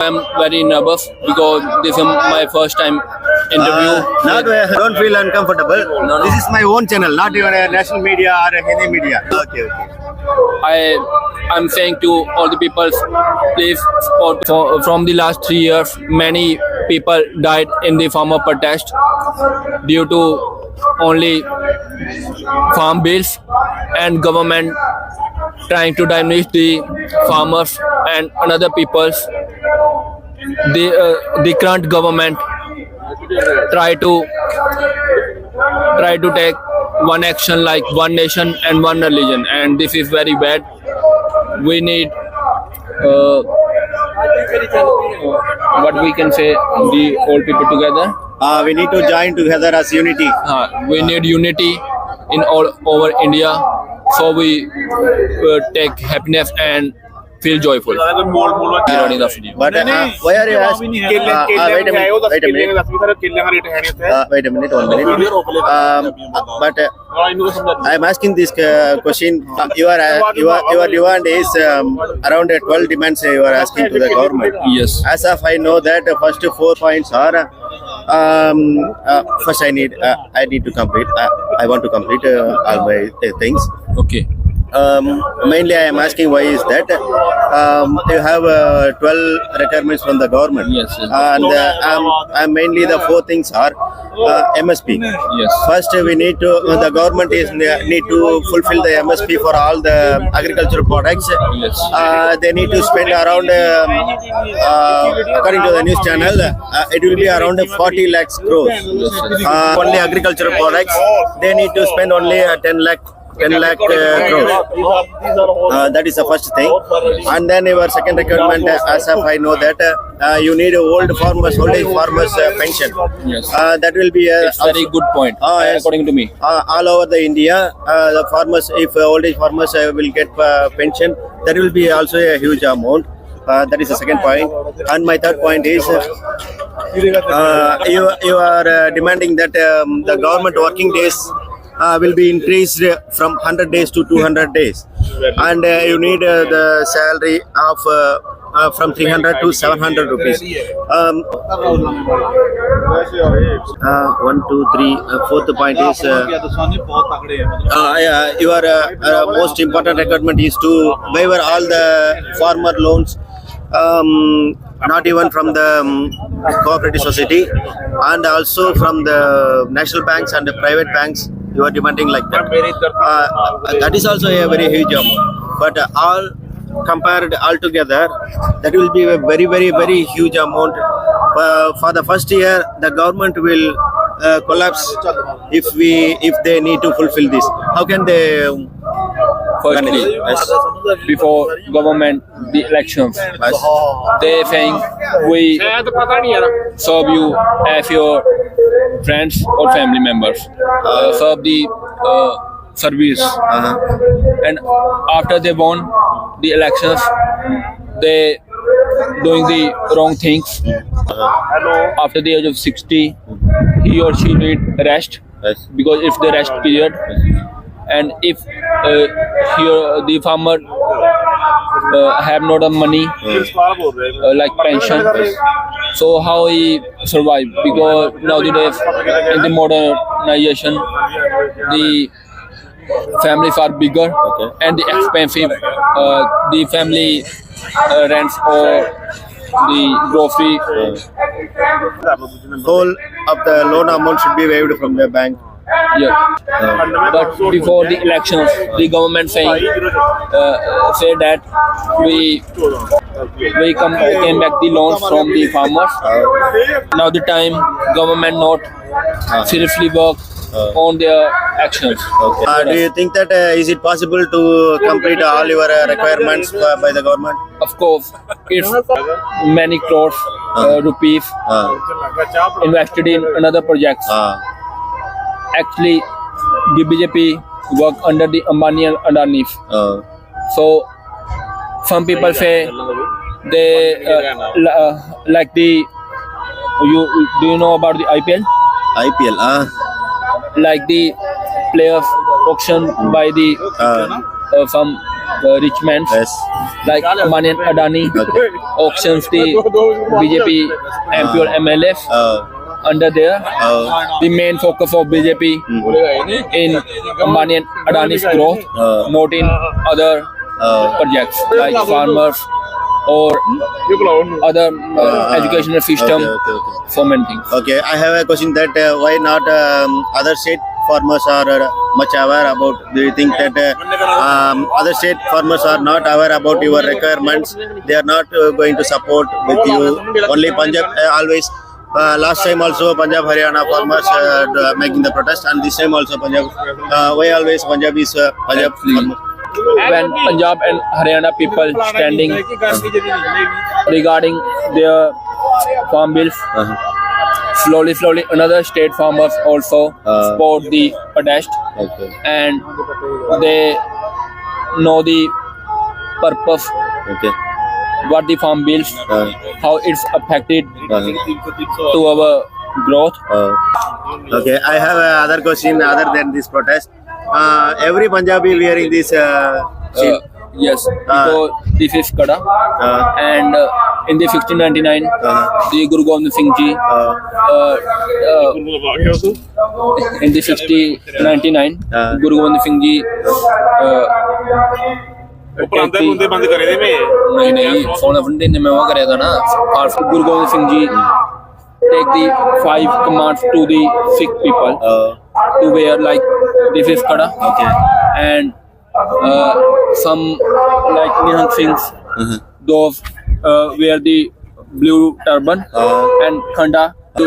I'm very nervous because this is my first time interview. Don't feel uncomfortable. No. This is my own channel, not even a national media or a Hindi media. Okay. I'm saying to all the people, please support. From the last 3 years, many people died in the farmer protest due to only farm bills and government trying to diminish the farmers and another peoples. The current government try to take one action like one nation and one religion, and this is very bad. We need what we can say, the all people together. We need to join together as unity. We need unity in all over India, so we take happiness and feel joyful. Regarding the video. But why are you asking? Wait a minute. But I'm asking this question. Your demand is around 12 demands you are asking to the government. Yes. As of I know that first 4 points are first I need to complete. I want to complete all my things. Okay. Mainly I am asking why is that you have 12 requirements from the government. Yes. And mainly the 4 things are MSP. Yes. First we need to the government need to fulfill the MSP for all the agricultural products. Yes. They need to spend around according to the news channel it will be around 40 lakhs crores. Only agricultural products they need to spend only 10 lakh crores. That is the first thing. And then your second requirement, as of I know that you need old age farmers pension. Yes. That will be a It's very good point, yes. according to me. All over the India, the farmers, if old age farmers will get pension, that will be also a huge amount. That is the second point. And my third point is you are demanding that the government working days will be increased from 100 days to 200 days, and you need the salary of from 300 to 700 rupees. 1, 2, 3. Fourth point is your most important requirement is to waive all the farmer loans. Not even from the cooperative society, and also from the national banks and the private banks. You are demanding like that. That is also a very huge amount. But all compared all together, that will be a very, very, very huge amount. For the first year, the government will collapse if they need to fulfill this. How can they? Firstly, before government the elections, they saying we serve you as your friends or family members, serve the service, and after they won the elections, they doing the wrong things. After the age of 60, he or she need rest, because it's the rest period. And if here the farmer have not the money like pension, so how he survive? Because nowadays in the modernization, the families are bigger and the expensive. The family rents or the grocery. Whole of the loan amount should be waived from the bank. Yeah, but before the elections, the government say that we came back the loans from the farmers. Now the time government not seriously work on their actions. Do you think that is it possible to complete all your requirements by the government? Of course, it's many crores rupees invested in another projects. Actually, the BJP work under the Ambani and Adani. So some people say they like the do you know about the IPL? IPL, Like the players auction by the some rich men Yes. like Ambani and Adani auctions the BJP MP or MLF under there. The main focus of BJP in Ambani and Adani's growth, not in other projects like farmers or other educational system, so many things. Okay, I have a question that why not other state farmers are much aware about? Do you think that other state farmers are not aware about your requirements? They are not going to support with you. Only Punjab always. Last time also Punjab Haryana farmers making the protest, and this time also Punjab. Why always Punjab is Punjab farmers? When Punjab and Haryana people standing regarding their farm bills, slowly another state farmers also support the protest, and they know the purpose, what the farm bills, how it's affected to our growth. Okay, I have another question other than this protest. Every Punjabi wearing this shield. Yes, so this is Kada, and in the 1599, the Guru Gobind Singh Ji, in the 1599, Guru Gobind Singh Ji, नहीं phone अपने दिन में वो करे था ना, और Guru Gobind Singh Ji take the 5 commands to the Sikh people to wear like this is Kada, and some like Nihang Singhs, those wear the blue turban, and Khanda to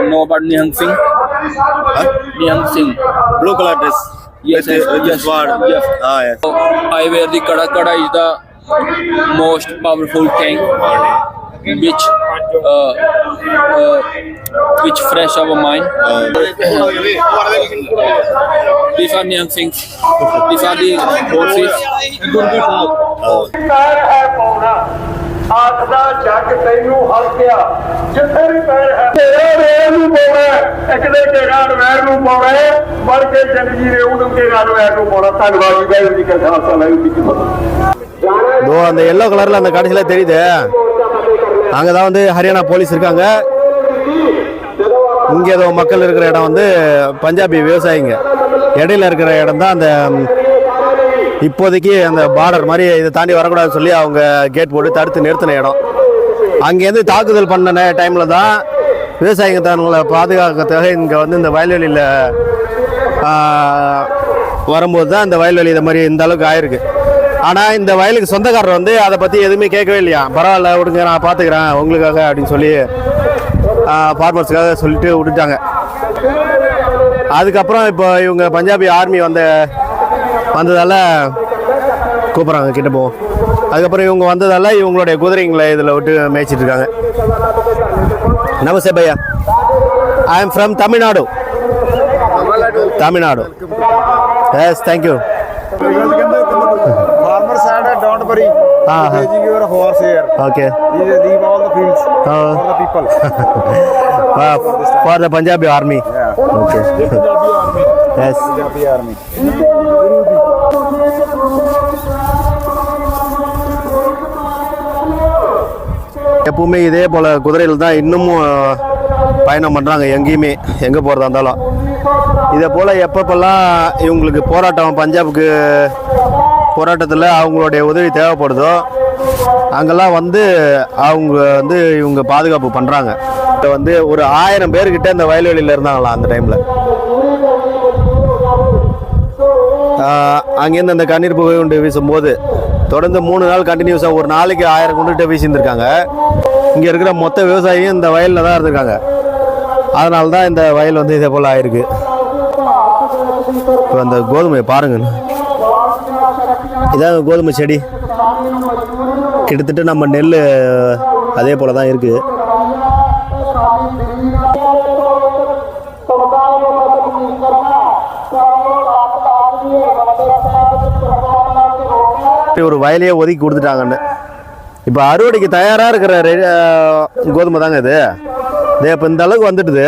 know about Nihang Singh. Nihang Singh, Blue color dress. yes, With yes, sword. yes. Yes. So, I wear the Kada. Kada is the most powerful thing which fresh our mind. These are Nihang Singhs. These are the horses. ਆਖਦਾ ਜੱਗ ਤੈਨੂੰ ਹਲਕਿਆ ਜਿੱਥੇ ਵੀ ਪੈਰ ਹੈ ਤੇਰਾ ਵੇਰ ਨੂੰ ਪਾਉਣਾ ਇੱਕ ਦੇ ਕੇਗਾੜ ਵੈਰ ਨੂੰ ਪਾਉਣਾ ਬਲ ਕੇ ਜ਼ਿੰਦਗੀ ਦੇ ਉਹਨੂੰ ਕੇਗਾੜ ਵੈਰ ਨੂੰ ਪਾਉਣਾ ਧੰਨਵਾਦ ਜੀ ਵਾਹਿਗੁਰੂ ਜੀ ਕਾ ਖਾਲਸਾ ਵਾਹਿਗੁਰੂ ਜੀ ਕੀ ਫਤਿਹ தோ அந்த எல்லோ கலர்ல அந்த கடைசியில் தெரியுது, அங்கே தான் வந்து ஹரியானா போலீஸ் இருக்காங்க. இங்கே ஏதோ மக்கள் இருக்கிற இடம் வந்து பஞ்சாபி விவசாயிங்க, இடையில இருக்கிற இடம் தான் அந்த இப்போதைக்கு அந்த பார்டர் மாதிரி இதை தாண்டி வரக்கூடாதுன்னு சொல்லி அவங்க கேட் போட்டு தடுத்து நிறுத்தின இடம். அங்கேருந்து தாக்குதல் பண்ண டைமில் தான் விவசாயிங்க தங்களை பாதுகாக்கிறதுக்காக இங்கே வந்து இந்த வயல்வெளியில் வரும்போது தான் இந்த வயல்வெளி இதை மாதிரி இந்த அளவுக்கு ஆயிருக்கு. ஆனால் இந்த வயலுக்கு சொந்தக்காரர் வந்து அதை பற்றி எதுவுமே கேட்கவே இல்லையா, பரவாயில்ல விடுங்க நான் பார்த்துக்கிறேன் உங்களுக்காக அப்படின்னு சொல்லி ஃபார்மர்ஸுக்காக சொல்லிட்டு விட்டுட்டாங்க. அதுக்கப்புறம் இப்போ இவங்க பஞ்சாபி ஆர்மி வந்ததால் கூப்பிட்றாங்க கிட்ட போவோம். அதுக்கப்புறம் இவங்க வந்ததால் இவங்களுடைய குதிரைங்களை இதில் விட்டு மேய்ச்சிட்டு இருக்காங்க. நமஸ்தே பையா, I am from Tamil Nadu. Yes, thank you. Farmer said, "Don't worry. Grazing your horse here. Okay. Leave all the fields for the people." For the Punjabi army. Yeah. Okay. Punjabi army. Yes. Punjabi army. எப்பவுமே இதே போல் குதிரையில் தான் இன்னமும் பயணம் பண்ணுறாங்க, எங்கேயுமே எங்கே போகிறதா இருந்தாலும். இதே போல் எப்பப்பெல்லாம் இவங்களுக்கு போராட்டம், பஞ்சாபுக்கு போராட்டத்தில் அவங்களுடைய உதவி தேவைப்படுதோ அங்கெல்லாம் வந்து அவங்க வந்து இவங்க பாதுகாப்பு பண்ணுறாங்க. இப்போ வந்து ஒரு 1000 பேர்கிட்ட இந்த வயல்வெளியில் இருந்தாங்களாம் அந்த டைமில். அங்கேருந்து அந்த கண்ணீர் புகை குண்டு வீசும்போது தொடர்ந்து 3 நாள் கண்டினியூஸாக ஒரு நாளைக்கு 1000 குண்டுகிட்ட வீசியிருந்திருக்காங்க. இங்கே இருக்கிற மொத்த விவசாயியும் இந்த வயலில் தான் இருந்திருக்காங்க. அதனால தான் இந்த வயல் வந்து இதே போல் ஆயிருக்கு. இப்போ அந்த கோதுமையை பாருங்க, இதான் கோதுமை செடி. கிட்டத்தட்ட நம்ம நெல் அதே போல் தான் இருக்குது. ஒரு வயலையே ஒதுக்கி கொடுத்துட்டாங்கன்னு. இப்போ அறுவடைக்கு தயாராக இருக்கிற கோதுமை தாங்க இது. இப்போ இந்த அளவுக்கு வந்துட்டுது.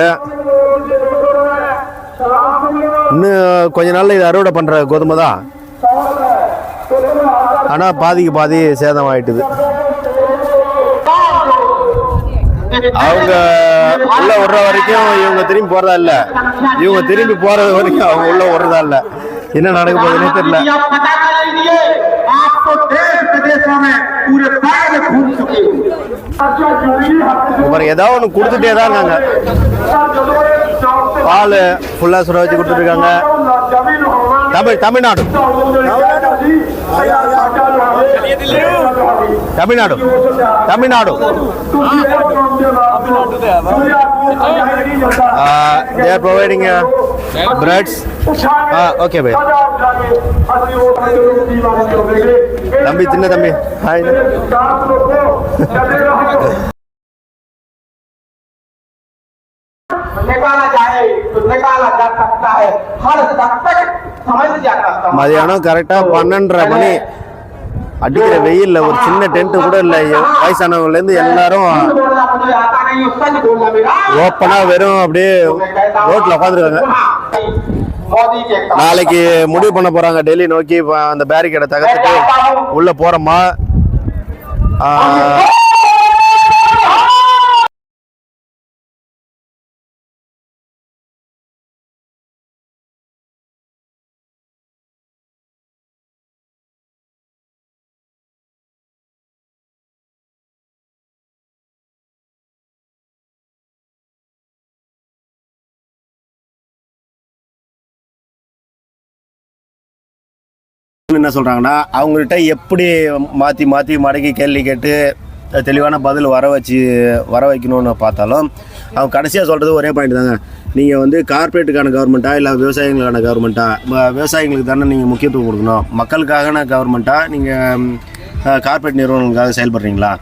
இன்னும் கொஞ்ச நாளில் இது அறுவடை பண்ணுற கோதுமை தான். ஆனால் பாதிக்கு பாதி சேதம் ஆயிட்டுது. அவங்க உள்ள விடுற வரைக்கும் இவங்க திரும்பி போறதா இல்ல, இவங்க திரும்பி போறது வரைக்கும் அவங்க உள்ள விடுறதா இல்ல. என்ன நடக்க போகுதுன்னே தெரியல. ஏதாவது ஒன்று கொடுத்துட்டே தான் இருக்காங்க. பால் ஃபுல்லா சுட வச்சு கொடுத்துட்டு இருக்காங்க. Tamil Nadu Tamil Nadu Tamil Nadu they are providing breads. Okay bhai. தம்பி சின்ன தம்பி ஹாய். மதியானம் கரெக்டா 12:30 மணி அடிக்கிற வெயில்ல ஒரு சின்ன டென்ட் கூட இல்லை. வயசானவங்கல இருந்து எல்லாரும் ஓப்பனா வெறும் அப்படியே ரோட்ல உட்காந்துருக்காங்க. நாளைக்கு முடிவு பண்ண போறாங்க டெல்லி நோக்கி. அந்த பேரிகேடை தகர்த்துட்டு உள்ள போறோமா. என்ன சொல்றாங்கன்னா அவங்கள்ட்ட எப்படி மாற்றி மாற்றி மடக்கி கேள்வி கேட்டு தெளிவான பதில் வர வைக்கணும்னு பார்த்தாலும் அவங்க கடைசியாக சொல்கிறது ஒரே பாயிண்ட் தாங்க. நீங்கள் வந்து கார்பரேட்டுக்கான கவர்மெண்ட்டா இல்லை விவசாயிகளுக்கான கவர்மெண்ட்டா? விவசாயிகளுக்கு தானே நீங்கள் முக்கியத்துவம் கொடுக்கணும். மக்களுக்கான கவர்மெண்ட்டா நீங்கள் கார்பரேட் நிறுவனங்களுக்காக செயல்படுறீங்களா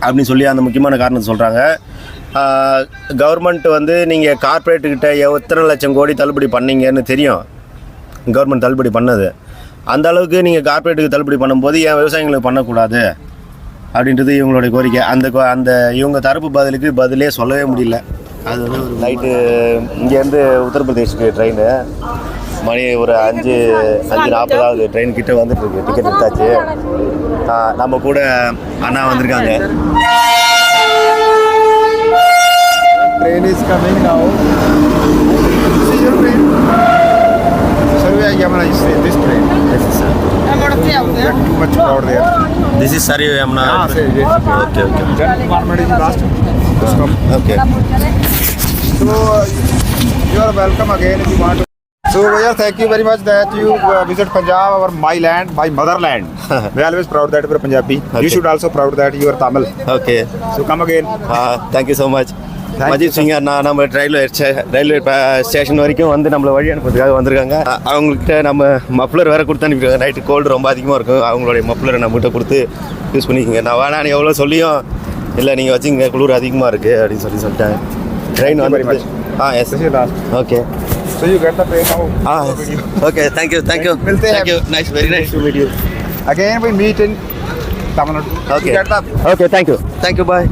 அப்படின்னு சொல்லி அந்த முக்கியமான காரணத்தை சொல்கிறாங்க. கவர்மெண்ட் வந்து நீங்கள் கார்பரேட்டுக்கிட்ட எத்தனை லட்சம் கோடி தள்ளுபடி பண்ணீங்கன்னு தெரியும். கவர்மெண்ட் தள்ளுபடி பண்ணது அந்த அளவுக்கு நீங்கள் கார்பரேட்டுக்கு தள்ளுபடி பண்ணும்போது ஏன் விவசாயிகளுக்கு பண்ணக்கூடாது அப்படின்றது இவங்களுடைய கோரிக்கை. அந்த இவங்க தரப்பு பதிலே சொல்லவே முடியல. அது வந்து ஒரு நைட்டு இங்கேருந்து உத்தரப்பிரதேஷ்க்கு ட்ரெயின் மணி ஒரு 5:40 ட்ரெயின் கிட்டே வந்துட்டுருக்கு. டிக்கெட் எடுத்தாச்சு. நம்ம கூட அண்ணா வந்திருக்காங்க. Train is coming now. See your train. Sarvya Yamuna is this train. Yes, sir. Get too much crowd there. This is Sarvya Yamuna. Yes. Okay. Then department is last. Stop. Okay. So you are welcome again if you want to. So Bhaiya, thank you very much that you visit Punjab, my land, my motherland. We are always proud that we are Punjabi. Okay. You should also proud that you are Tamil. Okay. So come again. Thank you so much. Majid Singh அண்ணா நம்ம railway station வரைக்கும் வந்து நம்மளை வழி அனுப்புறதுக்காக வந்திருக்காங்க. அவங்கக்கிட்ட நம்ம muffler வேறு கொடுத்து அனுப்பிடுவாங்க. நைட்டு கோல்டு ரொம்ப அதிகமாக இருக்கும். அவங்களுடைய மஃப்ளரை நம்மகிட்ட கொடுத்து யூஸ் பண்ணிக்கோங்க. நான் வேணான்னு எவ்வளோ சொல்லியும் இல்லை நீங்கள் வச்சுங்க குளிர் அதிகமாக இருக்குது அப்படின்னு சொல்லிட்டாங்க. ட்ரெயின் வந்து S okay. So you get the train now. Okay, thank you. Nice, very nice to meet you. Again we meet in Tamil Nadu. Okay. You get the okay thank you. Bye.